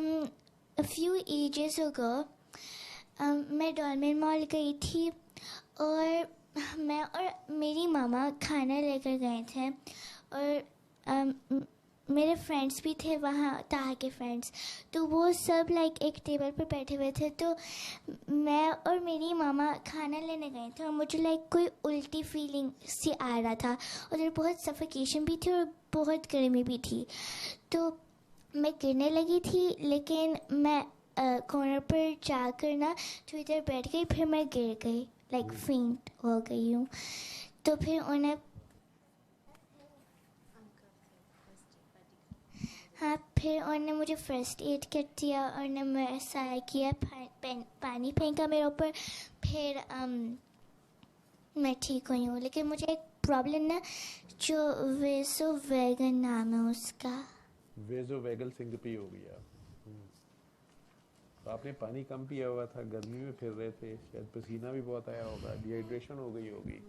A few ages ago, میں Dolmen مال گئی تھی اور میں اور میری ماما کھانا لے کر گئے تھے اور میرے فرینڈس بھی تھے وہاں، طاہا کے فرینڈس، تو وہ سب لائک ایک ٹیبل پر بیٹھے ہوئے تھے. تو میں اور میری ماما کھانا لینے گئے تھے اور مجھے لائک کوئی الٹی فیلنگ سی آ رہا تھا. ادھر بہت سفیکیشن بھی تھی اور بہت گرمی بھی تھی. تو میں گرنے لگی تھی، لیکن میں کارنر پر جا کر نا تھوڑی دیر بیٹھ گئی، پھر میں گر گئی، لائک فینٹ ہو گئی ہوں. تو پھر انہوں نے مجھے فرسٹ ایڈ کر دیا اور نے میں سایہ کیا، پانی پھینکا میرے اوپر، پھر میں ٹھیک ہوئی ہوں. لیکن مجھے ایک پرابلم نا جو ویزو ویگن نام ہے اس کا، ویزو ویگل سنگپی ہو گیا. تو آپ نے پانی کم پیا ہوا تھا، گرمی میں پھر رہے تھے، شاید پسینہ بھی بہت آیا ہوگا، ڈی ہائیڈریشن ہو گئی ہوگی،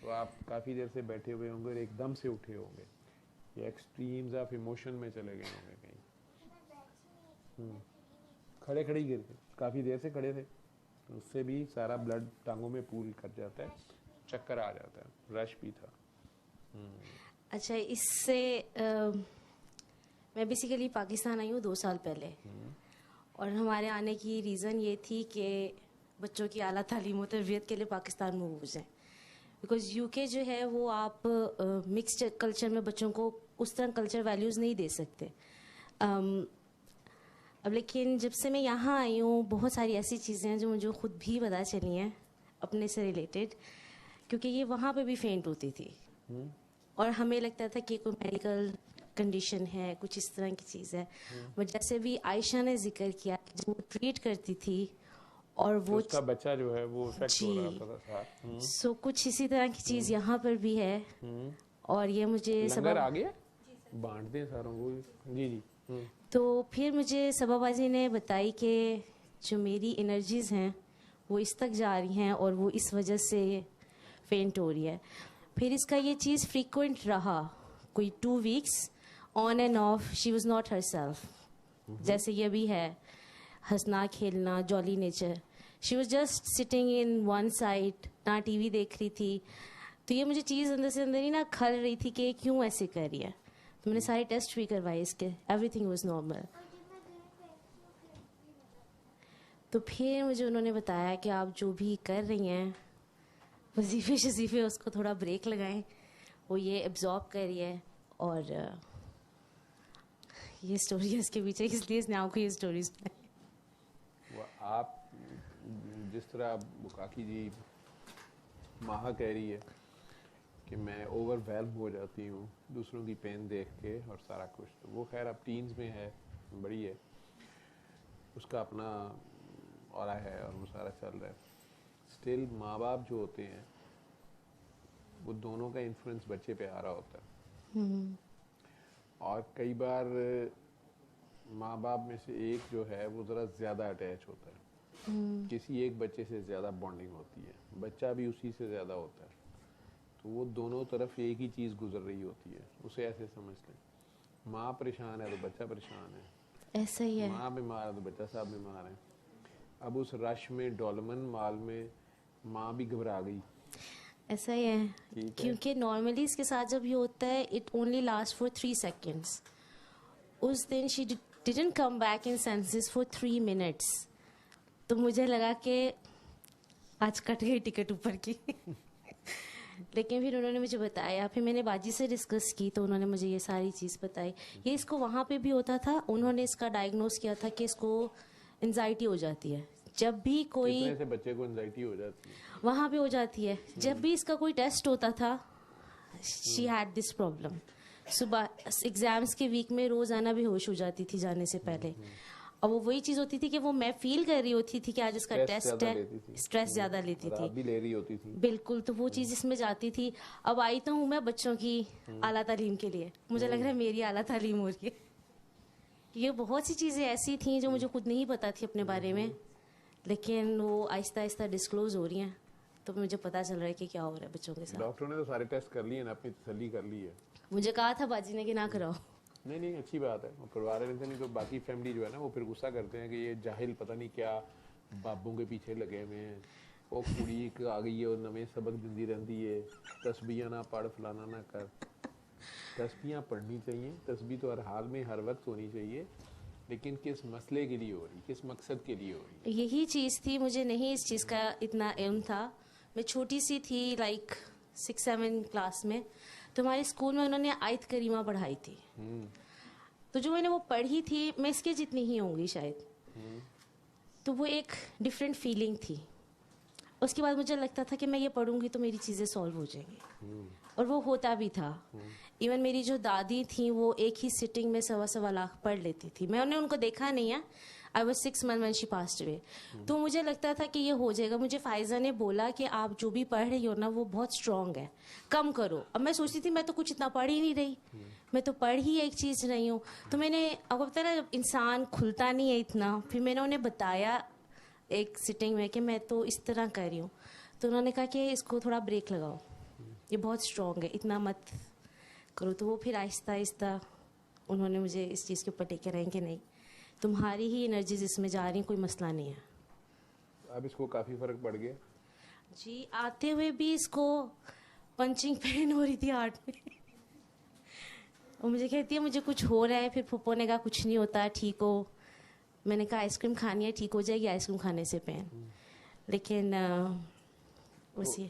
تو آپ کافی دیر سے بیٹھے ہوئے ہوں گے اور ایک دم سے اٹھے ہوں گے، یا ایکسٹریمز آف ایموشن میں چلے گئے ہوں گے کہیں. کھڑے ہی گر گئے، کافی دیر سے کھڑے تھے، اس سے بھی سارا بلڈ ٹانگوں میں پول کر جاتا ہے، چکر آ جاتا ہے، رش بھی تھا. اچھا، اس سے میں بیسیکلی پاکستان آئی ہوں 2 سال پہلے، اور ہمارے آنے کی ریزن یہ تھی کہ بچوں کی اعلیٰ تعلیم و تربیت کے لیے پاکستان موو ہو جائیں، بیکاز یو کے جو ہے وہ آپ مکسڈ کلچر میں بچوں کو اس طرح کلچر ویلیوز نہیں دے سکتے. اب لیکن جب سے میں یہاں آئی ہوں بہت ساری ایسی چیزیں ہیں جو مجھے خود بھی پتہ چلی ہیں اپنے سے ریلیٹڈ، کیونکہ یہ وہاں پہ بھی فینٹ ہوتی تھی اور ہمیں لگتا تھا کہ کوئی میڈیکل کنڈیشن ہے، کچھ اس طرح کی چیز ہے. بٹ جیسے بھی عائشہ نے ذکر کیا کہ جب وہ ٹریٹ کرتی تھی اور وہ اس کا بچہ جو ہے وہ افیکٹ ہو رہا تھا. سو کچھ اسی طرح کی چیز یہاں پر بھی ہے، اور یہ مجھے لنگر آ گیا بانٹتے ہیں ساروں کو. جی. تو پھر مجھے سبا بازی نے بتائی کہ جو میری انرجیز ہیں وہ اس تک جا رہی ہیں اور وہ اس وجہ سے فینٹ ہو رہی ہے. پھر اس کا یہ چیز فریکوینٹ رہا، کوئی 2 weeks on and of, she was not her self. جیسے یہ بھی ہے ہنسنا کھیلنا جالی nature, she was just sitting in one side, نہ ٹی وی دیکھ رہی تھی. تو یہ مجھے چیز اندر سے اندر ہی نا کھل رہی تھی کہ کیوں ایسے کر رہی ہے. تو میں نے سارے ٹیسٹ بھی کروائے اس کے، ایوری تھنگ واز نارمل. تو پھر مجھے انہوں نے بتایا کہ آپ جو بھی کر رہی ہیں وظیفے شظیفے اس کو تھوڑا بریک لگائیں، وہ یہ ایبزارب کر رہی ہے. اور یہ اسٹوری ہے اس کے پیچھے، اس لیے اس نے آپ کو یہ اسٹوریز آپ جس طرح بکاکی جی ماہا کہہ رہی ہے کہ میں اوور ویلم ہو جاتی ہوں دوسروں کی پین دیکھ کے اور سارا کچھ، تو وہ خیر اب ٹینز میں ہے، بڑی ہے، اس کا اپنا اورا ہے اور وہ سارا چل رہا ہے. اسٹل ماں باپ جو ہوتے ہیں وہ دونوں کا انفلوئنس بچے پہ آ رہا ہوتا ہے، اور کئی بار ماں باپ میں سے ایک جو ہے وہ ذرا زیادہ اٹیچ ہوتا ہے، کسی ایک بچے سے زیادہ بانڈنگ ہوتی ہے، بچہ بھی اسی سے زیادہ ہوتا ہے، تو وہ دونوں طرف ایک ہی چیز گزر رہی ہوتی ہے. اسے ایسے سمجھ لیں ماں پریشان ہے تو بچہ پریشان ہے، ایسا ہی ہے، ماں بیمار ہے تو بچہ صاحب بیمار ہے. اب اس رش میں ڈولمن مال میں ماں بھی گھبرا گئی. ایسا ہی ہے، کیونکہ نارملی اس کے ساتھ جب یہ ہوتا ہے it only last for 3 seconds. اس دن she didn't come back in senses for 3 minutes. تو مجھے لگا کہ آج کٹ گئی ٹکٹ اوپر کی. لیکن پھر انہوں نے مجھے بتایا، پھر میں نے باجی سے ڈسکس کی تو انہوں نے مجھے یہ ساری چیز بتائی. یہ اس کو وہاں پہ بھی ہوتا تھا، انہوں نے اس کا ڈائگنوز کیا تھا کہ اس کو انزائٹی ہو جاتی ہے. جب بھی کوئی سے بچے کو انزائٹی ہو جاتی ہے وہاں پہ ہو جاتی ہے، جب بھی اس کا کوئی ٹیسٹ ہوتا تھا شی ہیڈ دس پرابلم. صبح ایگزامس کے ویک میں روزانہ بے ہوش ہو جاتی تھی جانے سے پہلے، اور وہ وہی چیز ہوتی تھی کہ وہ میں فیل کر رہی ہوتی تھی کہ آج اس کا ٹیسٹ ہے، اسٹریس زیادہ لیتی تھی، بھی لے رہی ہوتی تھی بالکل. تو وہ چیز اس میں جاتی تھی. اب آئی تو ہوں میں بچوں کی اعلیٰ تعلیم کے لیے، مجھے لگ رہا ہے میری اعلیٰ تعلیم ہو رہی ہے. یہ بہت سی چیزیں ایسی تھیں جو مجھے خود نہیں پتا تھی اپنے بارے میں، لیکن وہ آہستہ آہستہ ڈسکلوز ہو رہی ہیں، تو مجھے پتا چل رہا ہے کہ کیا ہو رہا ہے بچوں کے ساتھ. ڈاکٹر نے تو سارے ٹیسٹ کر لیے نا، اپنی تسلی کر لی ہے. مجھے کہا تھا باجی نے کہ نہ کراؤ. نہیں اچھی بات ہے, وہ کروا رہے تھے. نہیں تو باقی فیملی جو ہے نا وہ پھر غصہ کرتے ہیں کہ یہ جاہل پتہ نہیں کیا بابوں کے پیچھے لگے ہوئے ہیں, وہ کڑی آ گئی ہے اور نویں سبق دندی رہتی ہے, تسبیحاں نہ پڑھ فلانا نہ کر. تسبیحاں پڑھنی چاہیے, تسبیح تو ہر حال میں ہر وقت ہونی چاہیے, لیکن کس مسئلے کے لیے ہو رہی, کس مقصد کے لیے ہو رہی. یہی چیز تھی, مجھے نہیں اس چیز کا اتنا علم تھا. میں چھوٹی سی تھی, لائک 6-7 کلاس میں, تو ہمارے اسکول میں انہوں نے آیت کریمہ پڑھائی تھی. تو جو میں نے وہ پڑھی تھی, میں اس کے جتنی ہی ہوں گی شاید, تو وہ ایک ڈفرینٹ فیلنگ تھی. اس کے بعد مجھے لگتا تھا کہ میں یہ پڑھوں گی تو میری چیزیں سالو ہو جائیں گی, اور وہ ہوتا بھی تھا. ایون میری جو دادی تھیں وہ ایک ہی سٹنگ میں 1.25 لاکھ پڑھ لیتی تھی. میں نے ان کو دیکھا نہیں ہے, I was 6 months when she passed away. تو مجھے لگتا تھا کہ یہ ہو جائے گا. مجھے فائزہ نے بولا کہ آپ جو بھی پڑھ رہی ہو نا وہ بہت اسٹرانگ ہے, کم کرو. اب میں سوچتی تھی میں تو کچھ اتنا پڑھ ہی نہیں رہی, میں تو پڑھ ہی ایک چیز نہیں ہوں. تو میں نے, آپ کو پتا نا جب انسان کھلتا نہیں ہے اتنا, پھر میں نے انہیں بتایا ایک سٹنگ میں کہ میں تو اس طرح کر رہی ہوں. تو انہوں نے کہا کہ اس کو تھوڑا بریک لگاؤ, یہ بہت اسٹرانگ ہے, اتنا مت کرو. تو وہ پھر آہستہ آہستہ انہوں نے مجھے اس چیز کے اوپر ٹیک رہیں کہ نہیں, تمہاری ہی انرجیز اس میں جا رہی ہیں, کوئی مسئلہ نہیں ہے. اب اس کو کافی فرق پڑ گیا جی. آتے ہوئے بھی اس کو پنچنگ پین ہو رہی تھی ہارٹ میں, وہ مجھے کہتی ہے مجھے کچھ ہو رہا ہے. پھر پھپھو نے کہا کچھ نہیں ہوتا, ٹھیک ہو. میں نے کہا آئس کریم کھانی ہے, ٹھیک ہو جائے گی آئس کریم کھانے سے پین. لیکن بس یہ